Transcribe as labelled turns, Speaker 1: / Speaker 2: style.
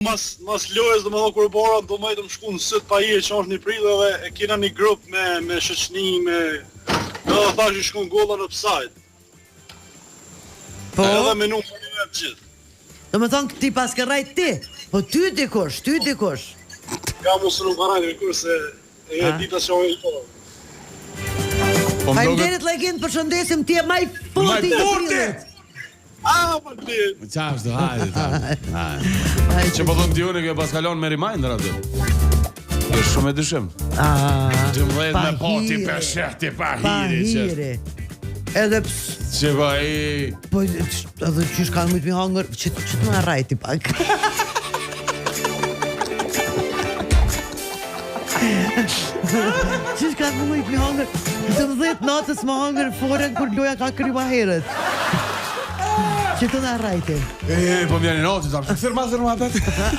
Speaker 1: Mas lojës dhe më dhe kur bora do më shku në sët pa i që është një prilë dhe e kena një grup me shëqni, dhe thash i shku në golla në offside.
Speaker 2: Po?
Speaker 1: Edhe me nuk për një gjithë.
Speaker 2: Do me thonë ti pas ke rajt ti, po ty dikush.
Speaker 1: Ka mu së nuk karajt rikur se e dita që ojë i po.
Speaker 2: Faleminderit Legend, përshëndesim, ti e maj foti i prillit.
Speaker 1: Pa ti!
Speaker 3: Qa është, hajde. Që po dhëmë t'june kjo pas kalon me reminder aty. Kjo shumë e dyshim. 12 me poti për shëhti pa hiri.
Speaker 2: Edhe
Speaker 3: që po i...
Speaker 2: Po, edhe qysh kanë mujtë mi hangër, që të më arrajti pak. Qysh kanë mujtë mi hangër, 12 natës më hangër foren kur loja ka kryma heret. Që të në arrajti.
Speaker 3: Po mjeni noti, thërma,